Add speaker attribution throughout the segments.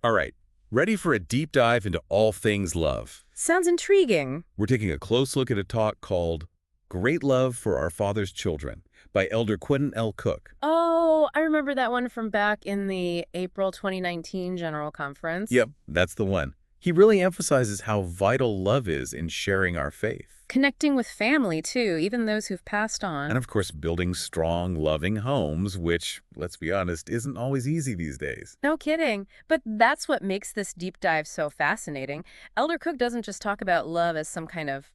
Speaker 1: All right, ready for a deep dive into all things love.
Speaker 2: Sounds intriguing.
Speaker 1: We're taking a close look at a talk called Great Love for Our Father's Children by Elder Quentin L. Cook.
Speaker 2: Oh, I remember that one from back in the April 2019 General Conference.
Speaker 1: Yep, that's the one. He really emphasizes how vital love is in sharing our faith.
Speaker 2: Connecting with family, too, even those who've passed on.
Speaker 1: And of course, building strong, loving homes, which, let's be honest, isn't always easy these days.
Speaker 2: No kidding. But that's what makes this deep dive so fascinating. Elder Cook doesn't just talk about love as some kind of,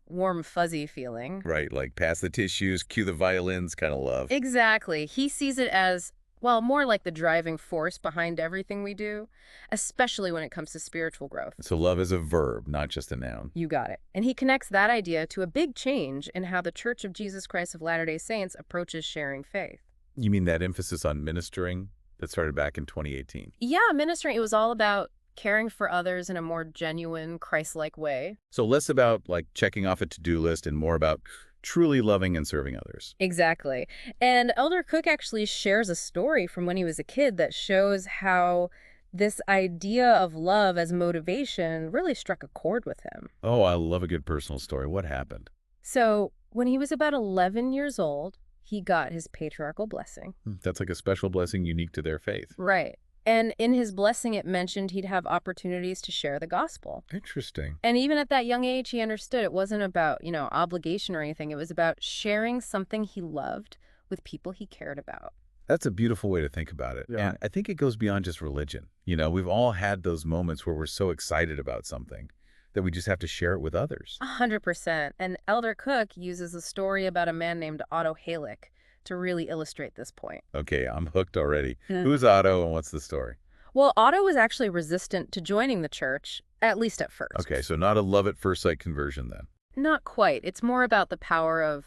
Speaker 2: warm, fuzzy feeling.
Speaker 1: Right, like pass the tissues, cue the violins kind of love.
Speaker 2: Exactly. He sees it as, well, more like the driving force behind everything we do, especially when it comes to spiritual growth.
Speaker 1: So love is a verb, not just a noun.
Speaker 2: You got it. And he connects that idea to a big change in how the Church of Jesus Christ of Latter-day Saints approaches sharing faith.
Speaker 1: You mean that emphasis on ministering that started back in 2018?
Speaker 2: Yeah, ministering, it was all about caring for others in a more genuine, Christ-like way.
Speaker 1: So less about like checking off a to-do list and more about truly loving and serving others.
Speaker 2: Exactly. And Elder Cook actually shares a story from when he was a kid that shows how this idea of love as motivation really struck a chord with him.
Speaker 1: Oh, I love a good personal story. What happened?
Speaker 2: So when he was about 11 years old, he got his patriarchal blessing.
Speaker 1: That's like a special blessing unique to their faith.
Speaker 2: Right. And in his blessing, it mentioned he'd have opportunities to share the gospel.
Speaker 1: Interesting.
Speaker 2: And even at that young age, he understood it wasn't about, obligation or anything. It was about sharing something he loved with people he cared about.
Speaker 1: That's a beautiful way to think about it.
Speaker 3: Yeah.
Speaker 1: And I think it goes beyond just religion. We've all had those moments where we're so excited about something that we just have to share it with others.
Speaker 2: 100%. And Elder Cook uses a story about a man named Otto Halick to really illustrate this point.
Speaker 1: Okay, I'm hooked already.
Speaker 2: Yeah.
Speaker 1: Who's Otto and what's the story?
Speaker 2: Well, Otto was actually resistant to joining the church, at least at first.
Speaker 1: Okay, so not a love at first sight conversion then.
Speaker 2: Not quite. It's more about the power of,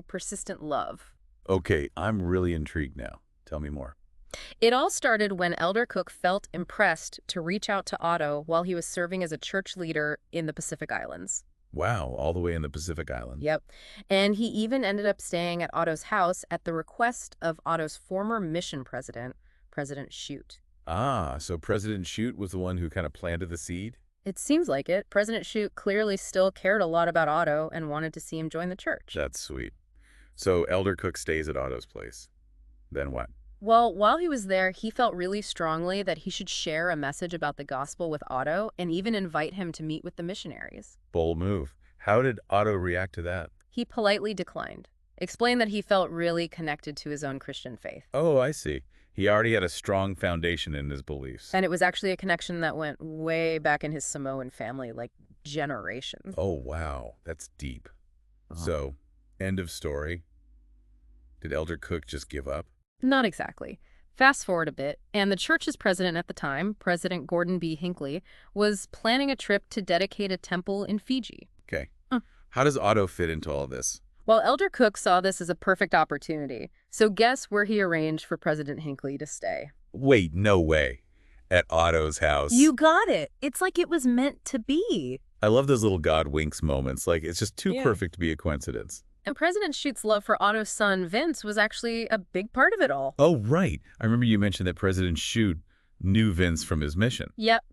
Speaker 2: persistent love.
Speaker 1: Okay, I'm really intrigued now. Tell me more.
Speaker 2: It all started when Elder Cook felt impressed to reach out to Otto while he was serving as a church leader in the Pacific Islands.
Speaker 1: Wow, all the way in the Pacific Islands.
Speaker 2: Yep. And he even ended up staying at Otto's house at the request of Otto's former mission president, President Shute.
Speaker 1: Ah, so President Shute was the one who kind of planted the seed?
Speaker 2: It seems like it. President Shute clearly still cared a lot about Otto and wanted to see him join the church.
Speaker 1: That's sweet. So Elder Cook stays at Otto's place. Then what?
Speaker 2: Well, while he was there, he felt really strongly that he should share a message about the gospel with Otto and even invite him to meet with the missionaries.
Speaker 1: Bold move. How did Otto react to that?
Speaker 2: He politely declined, explained that he felt really connected to his own Christian faith.
Speaker 1: Oh, I see. He already had a strong foundation in his beliefs.
Speaker 2: And it was actually a connection that went way back in his Samoan family, like generations.
Speaker 1: Oh, wow. That's deep.
Speaker 3: Uh-huh.
Speaker 1: So, end of story. Did Elder Cook just give up?
Speaker 2: Not exactly. Fast forward a bit, and the church's president at the time, President Gordon B. Hinckley, was planning a trip to dedicate a temple in Fiji.
Speaker 1: Okay. How does Otto fit into all this?
Speaker 2: Well, Elder Cook saw this as a perfect opportunity. So guess where he arranged for President Hinckley to stay?
Speaker 1: Wait, no way. At Otto's house.
Speaker 2: You got it. It's like it was meant to be.
Speaker 1: I love those little God winks moments. Like, it's just too
Speaker 2: Yeah.
Speaker 1: perfect to be a coincidence.
Speaker 2: And President Schute's love for Otto's son, Vince, was actually a big part of it all.
Speaker 1: Oh, right. I remember you mentioned that President Shute knew Vince from his mission.
Speaker 2: Yep.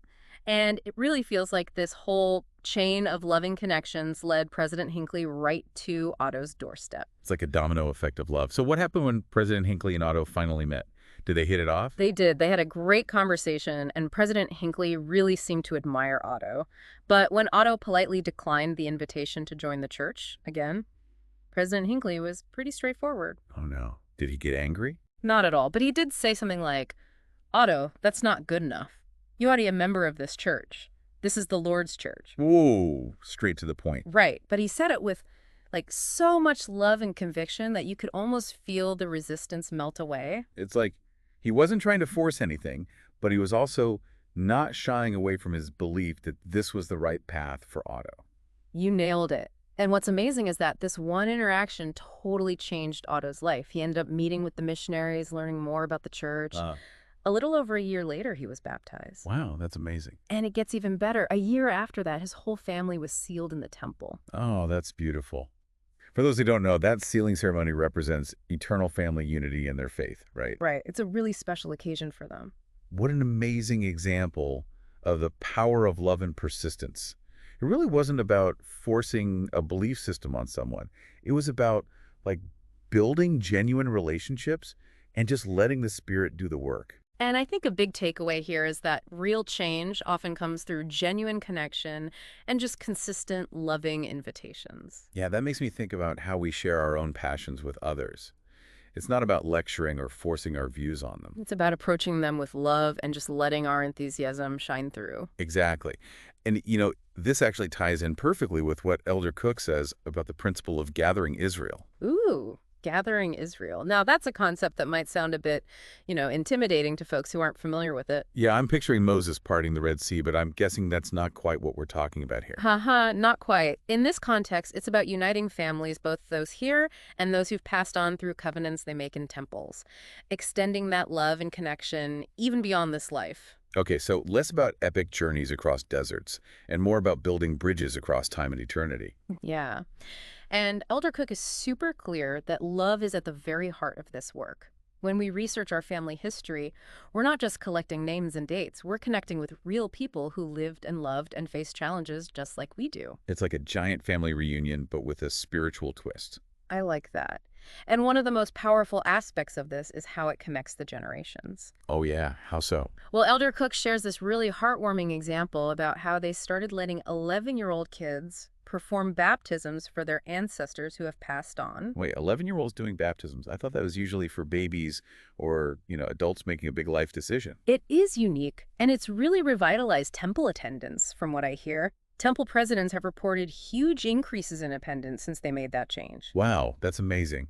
Speaker 2: And it really feels like this whole chain of loving connections led President Hinckley right to Otto's doorstep.
Speaker 1: It's like a domino effect of love. So what happened when President Hinckley and Otto finally met? Did they hit it off?
Speaker 2: They did. They had a great conversation, and President Hinckley really seemed to admire Otto. But when Otto politely declined the invitation to join the church, again, President Hinckley was pretty straightforward.
Speaker 1: Oh, no. Did he get angry?
Speaker 2: Not at all, but he did say something like, Otto, that's not good enough. You're already a member of this church. This is the Lord's church.
Speaker 1: Whoa, straight to the point.
Speaker 2: Right, but he said it with so much love and conviction that you could almost feel the resistance melt away.
Speaker 1: It's like he wasn't trying to force anything, but he was also not shying away from his belief that this was the right path for Otto.
Speaker 2: You nailed it. And what's amazing is that this one interaction totally changed Otto's life. He ended up meeting with the missionaries, learning more about the church. A little over a year later, he was baptized.
Speaker 1: Wow, that's amazing.
Speaker 2: And it gets even better. A year after that, his whole family was sealed in the temple.
Speaker 1: Oh, that's beautiful. For those who don't know, that sealing ceremony represents eternal family unity in their faith, right?
Speaker 2: Right. It's a really special occasion for them.
Speaker 1: What an amazing example of the power of love and persistence. It really wasn't about forcing a belief system on someone. It was about, like, building genuine relationships and just letting the Spirit do the work.
Speaker 2: And I think a big takeaway here is that real change often comes through genuine connection and just consistent, loving invitations.
Speaker 1: Yeah, that makes me think about how we share our own passions with others. It's not about lecturing or forcing our views on them.
Speaker 2: It's about approaching them with love and just letting our enthusiasm shine through.
Speaker 1: Exactly. And, this actually ties in perfectly with what Elder Cook says about the principle of gathering Israel.
Speaker 2: Ooh, gathering Israel. Now, that's a concept that might sound a bit, intimidating to folks who aren't familiar with it.
Speaker 1: Yeah, I'm picturing Moses parting the Red Sea, but I'm guessing that's not quite what we're talking about here.
Speaker 2: Haha, not quite. In this context, it's about uniting families, both those here and those who've passed on through covenants they make in temples, extending that love and connection even beyond this life.
Speaker 1: Okay, so less about epic journeys across deserts and more about building bridges across time and eternity.
Speaker 2: Yeah. And Elder Cook is super clear that love is at the very heart of this work. When we research our family history, we're not just collecting names and dates, we're connecting with real people who lived and loved and faced challenges just like we do.
Speaker 1: It's like a giant family reunion, but with a spiritual twist.
Speaker 2: I like that. And one of the most powerful aspects of this is how it connects the generations.
Speaker 1: Oh yeah, how so?
Speaker 2: Well, Elder Cook shares this really heartwarming example about how they started letting 11-year-old kids perform baptisms for their ancestors who have passed on.
Speaker 1: Wait, 11-year-olds doing baptisms? I thought that was usually for babies or, adults making a big life decision.
Speaker 2: It is unique, and it's really revitalized temple attendance, from what I hear. Temple presidents have reported huge increases in attendance since they made that change.
Speaker 1: Wow, that's amazing.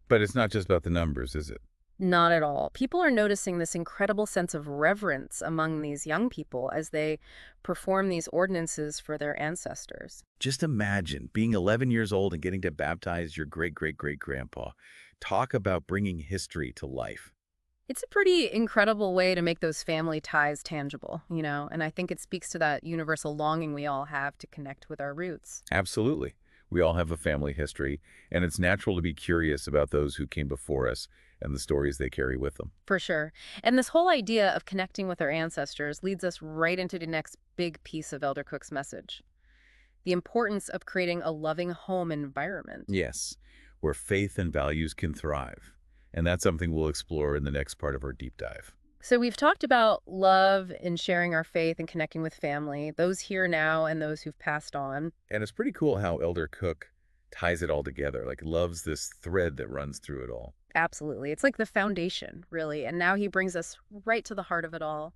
Speaker 1: But it's not just about the numbers, is it?
Speaker 2: Not at all. People are noticing this incredible sense of reverence among these young people as they perform these ordinances for their ancestors.
Speaker 1: Just imagine being 11 years old and getting to baptize your great-great-great-grandpa. Talk about bringing history to life.
Speaker 2: It's a pretty incredible way to make those family ties tangible, and I think it speaks to that universal longing we all have to connect with our roots.
Speaker 1: Absolutely. We all have a family history, and it's natural to be curious about those who came before us and the stories they carry with them.
Speaker 2: For sure. And this whole idea of connecting with our ancestors leads us right into the next big piece of Elder Cook's message: the importance of creating a loving home environment.
Speaker 1: Yes, where faith and values can thrive. And that's something we'll explore in the next part of our deep dive.
Speaker 2: So we've talked about love and sharing our faith and connecting with family, those here now and those who've passed on.
Speaker 1: And it's pretty cool how Elder Cook ties it all together, like love's this thread that runs through it all.
Speaker 2: Absolutely. It's like the foundation, really. And now he brings us right to the heart of it all,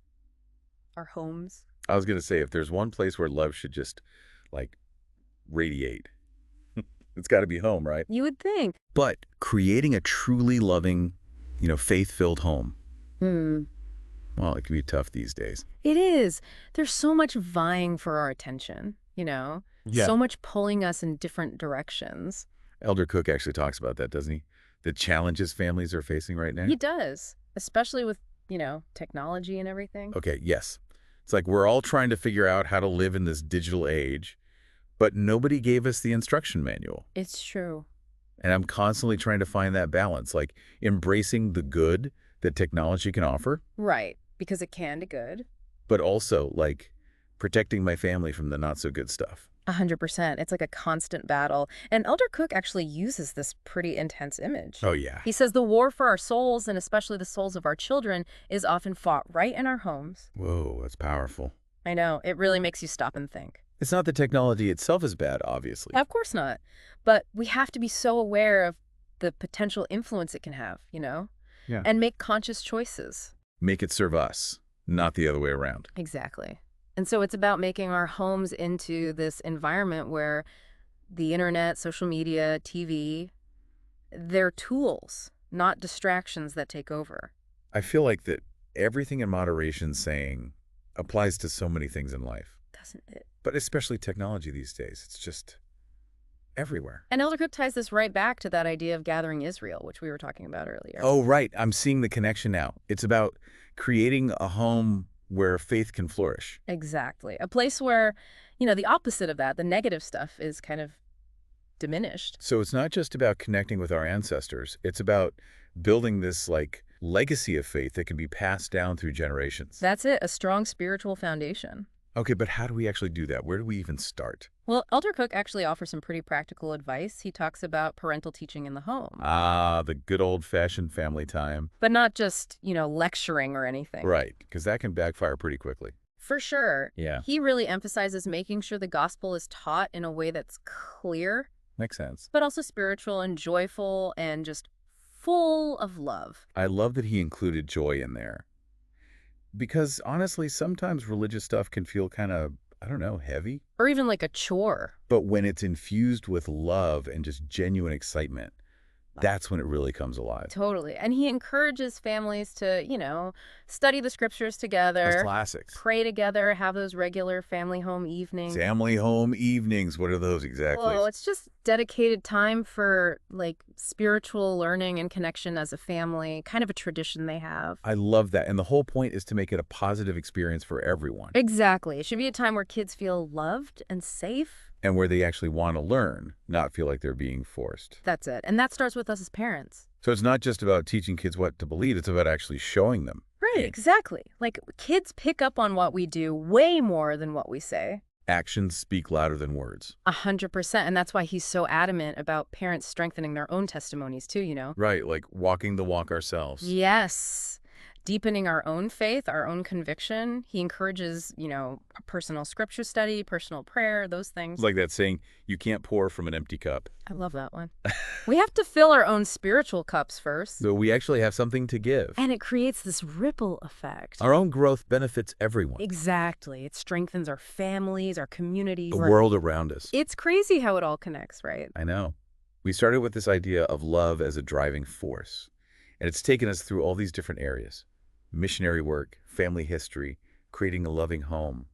Speaker 2: our homes.
Speaker 1: I was going to say, if there's one place where love should just, like, radiate, it's got to be home, right?
Speaker 2: You would think.
Speaker 1: But creating a truly loving, faith-filled home, well, it can be tough these days.
Speaker 2: It is. There's so much vying for our attention,
Speaker 1: Yeah.
Speaker 2: so much pulling us in different directions.
Speaker 1: Elder Cook actually talks about that, doesn't he? The challenges families are facing right now.
Speaker 2: He does, especially with, technology and everything.
Speaker 1: Okay, yes. It's like we're all trying to figure out how to live in this digital age, but nobody gave us the instruction manual.
Speaker 2: It's true.
Speaker 1: And I'm constantly trying to find that balance, like embracing the good that technology can offer,
Speaker 2: Right, because it can do good.
Speaker 1: but also, like, protecting my family from the not-so-good stuff.
Speaker 2: 100%. It's like a constant battle. And Elder Cook actually uses this pretty intense image.
Speaker 1: Oh, yeah.
Speaker 2: He says the war for our souls, and especially the souls of our children, is often fought right in our homes.
Speaker 1: Whoa, that's powerful.
Speaker 2: I know. It really makes you stop and think.
Speaker 1: It's not the technology itself is bad, obviously.
Speaker 2: Of course not. But we have to be so aware of the potential influence it can have,
Speaker 1: Yeah.
Speaker 2: and make conscious choices.
Speaker 1: Make it serve us, not the other way around.
Speaker 2: Exactly. And so it's about making our homes into this environment where the internet, social media, TV, they're tools, not distractions that take over.
Speaker 1: I feel like that everything in moderation saying applies to so many things in life,
Speaker 2: Doesn't it?
Speaker 1: but especially technology these days. It's just everywhere.
Speaker 2: And Elder Cook ties this right back to that idea of gathering Israel, which we were talking about earlier.
Speaker 1: Oh, right. I'm seeing the connection now. It's about creating a home where faith can flourish.
Speaker 2: Exactly. A place where, the opposite of that, the negative stuff, is kind of diminished.
Speaker 1: So it's not just about connecting with our ancestors. It's about building this, like, Legacy of faith that can be passed down through generations.
Speaker 2: That's it, a strong spiritual foundation.
Speaker 1: Okay, but how do we actually do that? Where do we even start?
Speaker 2: Well, Elder Cook actually offers some pretty practical advice. He talks about parental teaching in the home.
Speaker 1: Ah, the good old-fashioned family time.
Speaker 2: But not just, lecturing or anything.
Speaker 1: Right, because that can backfire pretty quickly.
Speaker 2: For sure.
Speaker 1: Yeah.
Speaker 2: He really emphasizes making sure the gospel is taught in a way that's clear,
Speaker 1: Makes sense.
Speaker 2: but also spiritual and joyful and just full of love.
Speaker 1: I love that he included joy in there. Because honestly, sometimes religious stuff can feel kind of, I don't know, heavy.
Speaker 2: Or even like a chore.
Speaker 1: But when it's infused with love and just genuine excitement, that's when it really comes alive.
Speaker 2: Totally. And he encourages families to, study the scriptures
Speaker 1: Those
Speaker 2: together,
Speaker 1: classics.
Speaker 2: pray together, have those regular family home evenings.
Speaker 1: Family home evenings. What are those exactly?
Speaker 2: Well, it's just dedicated time for spiritual learning and connection as a family, kind of a tradition they have.
Speaker 1: I love that. And the whole point is to make it a positive experience for everyone.
Speaker 2: Exactly. It should be a time where kids feel loved and safe.
Speaker 1: And where they actually want to learn, not feel like they're being forced.
Speaker 2: That's it. And that starts with us as parents.
Speaker 1: So it's not just about teaching kids what to believe, it's about actually showing them.
Speaker 2: Right, exactly. Kids pick up on what we do way more than what we say.
Speaker 1: Actions speak louder than words.
Speaker 2: 100%. And that's why he's so adamant about parents strengthening their own testimonies too.
Speaker 1: Right, like walking the walk ourselves.
Speaker 2: Yes. Deepening our own faith, our own conviction. He encourages, personal scripture study, personal prayer, those things.
Speaker 1: Like that saying, you can't pour from an empty cup.
Speaker 2: I love that one. We have to fill our own spiritual cups first.
Speaker 1: So we actually have something to give.
Speaker 2: And it creates this ripple effect.
Speaker 1: Our own growth benefits everyone.
Speaker 2: Exactly. It strengthens our families, our communities.
Speaker 1: The world around us.
Speaker 2: It's crazy how it all connects, right?
Speaker 1: I know. We started with this idea of love as a driving force. And it's taken us through all these different areas. Missionary work, family history, creating a loving home.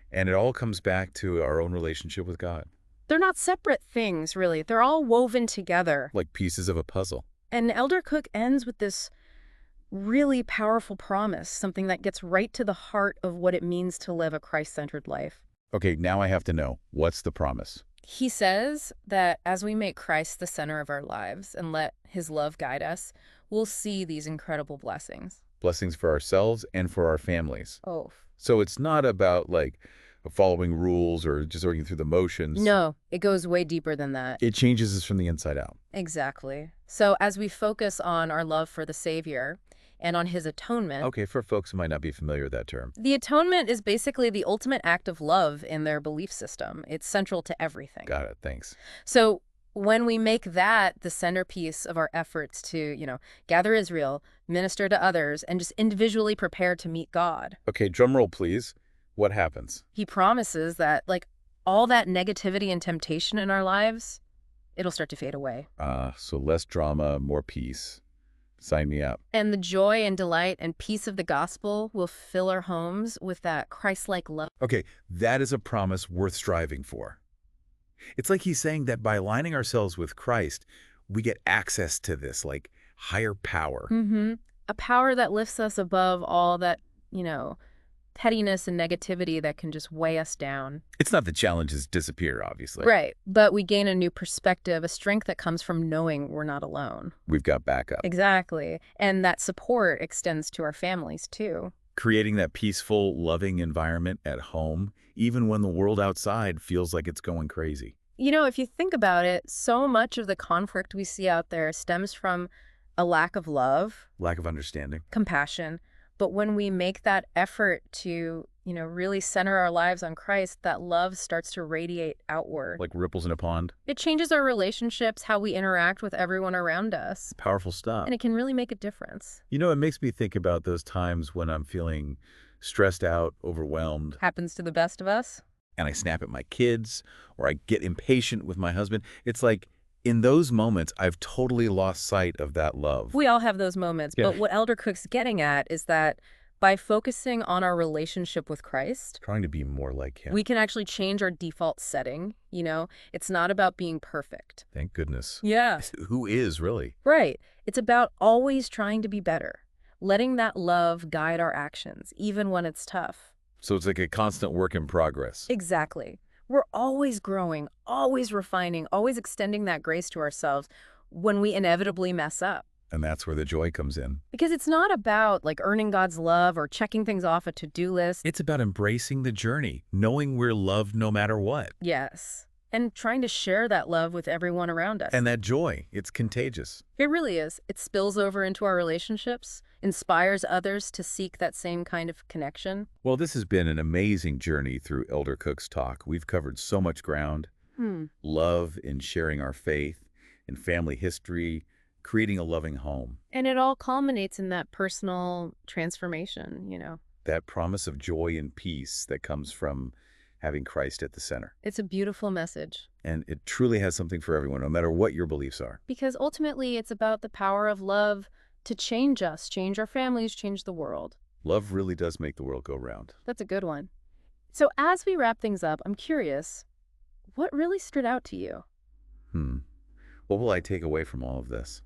Speaker 1: And it all comes back to our own relationship with God.
Speaker 2: They're not separate things, really. They're all woven together.
Speaker 1: Like pieces of a puzzle.
Speaker 2: And Elder Cook ends with this really powerful promise, something that gets right to the heart of what it means to live a Christ-centered life.
Speaker 1: Okay, now I have to know, what's the promise?
Speaker 2: He says that as we make Christ the center of our lives and let his love guide us, we'll see these incredible blessings.
Speaker 1: Blessings for ourselves and for our families.
Speaker 2: Oh.
Speaker 1: So it's not about following rules or just working through the motions.
Speaker 2: No, it goes way deeper than that.
Speaker 1: It changes us from the inside out.
Speaker 2: Exactly. So as we focus on our love for the Savior and on his atonement.
Speaker 1: Okay, for folks who might not be familiar with that term.
Speaker 2: The atonement is basically the ultimate act of love in their belief system. It's central to everything.
Speaker 1: Got it, thanks.
Speaker 2: So when we make that the centerpiece of our efforts to, gather Israel, minister to others, and just individually prepare to meet God.
Speaker 1: Okay, drum roll, please. What happens?
Speaker 2: He promises that, all that negativity and temptation in our lives, it'll start to fade away.
Speaker 1: So less drama, more peace. Sign me up.
Speaker 2: And the joy and delight and peace of the gospel will fill our homes with that Christ-like love.
Speaker 1: Okay, that is a promise worth striving for. It's like he's saying that by aligning ourselves with Christ, we get access to this, higher power.
Speaker 2: Mm-hmm. A power that lifts us above all that, pettiness and negativity that can just weigh us down.
Speaker 1: It's not the challenges disappear, obviously.
Speaker 2: Right. But we gain a new perspective, a strength that comes from knowing we're not alone.
Speaker 1: We've got backup.
Speaker 2: Exactly. And that support extends to our families, too.
Speaker 1: Creating that peaceful, loving environment at home, even when the world outside feels like it's going crazy.
Speaker 2: If you think about it, so much of the conflict we see out there stems from a lack of love.
Speaker 1: Lack of understanding.
Speaker 2: Compassion. But when we make that effort to, really center our lives on Christ, that love starts to radiate outward.
Speaker 1: Like ripples in a pond.
Speaker 2: It changes our relationships, how we interact with everyone around us.
Speaker 1: Powerful stuff.
Speaker 2: And it can really make a difference.
Speaker 1: It makes me think about those times when I'm feeling stressed out, overwhelmed.
Speaker 2: Happens to the best of us.
Speaker 1: And I snap at my kids, or I get impatient with my husband. It's like, in those moments, I've totally lost sight of that love.
Speaker 2: We all have those moments.
Speaker 1: Yeah.
Speaker 2: But what Elder Cook's getting at is that by focusing on our relationship with Christ,
Speaker 1: Trying to be more like him.
Speaker 2: we can actually change our default setting. It's not about being perfect.
Speaker 1: Thank goodness.
Speaker 2: Yeah.
Speaker 1: Who is, really?
Speaker 2: Right. It's about always trying to be better, letting that love guide our actions, even when it's tough.
Speaker 1: So it's like a constant work in progress.
Speaker 2: Exactly. We're always growing, always refining, always extending that grace to ourselves when we inevitably mess up.
Speaker 1: And that's where the joy comes in.
Speaker 2: Because it's not about like earning God's love or checking things off a to-do list.
Speaker 1: It's about embracing the journey, knowing we're loved no matter what.
Speaker 2: Yes. And trying to share that love with everyone around us.
Speaker 1: And that joy, it's contagious.
Speaker 2: It really is. It spills over into our relationships, inspires others to seek that same kind of connection.
Speaker 1: Well, this has been an amazing journey through Elder Cook's talk. We've covered so much ground. Love in sharing our faith, in family history, creating a loving home.
Speaker 2: And it all culminates in that personal transformation.
Speaker 1: That promise of joy and peace that comes from having Christ at the center.
Speaker 2: It's a beautiful message.
Speaker 1: And it truly has something for everyone, no matter what your beliefs are.
Speaker 2: Because ultimately, it's about the power of love to change us, change our families, change the world.
Speaker 1: Love really does make the world go round.
Speaker 2: That's a good one. So as we wrap things up, I'm curious, what really stood out to you?
Speaker 1: What will I take away from all of this?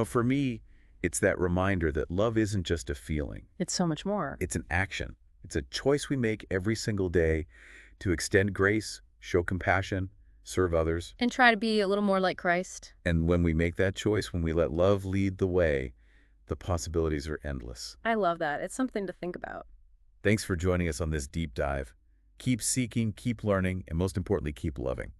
Speaker 1: For me, it's that reminder that love isn't just a feeling.
Speaker 2: It's so much more.
Speaker 1: It's an action. It's a choice we make every single day to extend grace, show compassion, serve others.
Speaker 2: And try to be a little more like Christ.
Speaker 1: And when we make that choice, when we let love lead the way, the possibilities are endless.
Speaker 2: I love that. It's something to think about.
Speaker 1: Thanks for joining us on this deep dive. Keep seeking, keep learning, and most importantly, keep loving.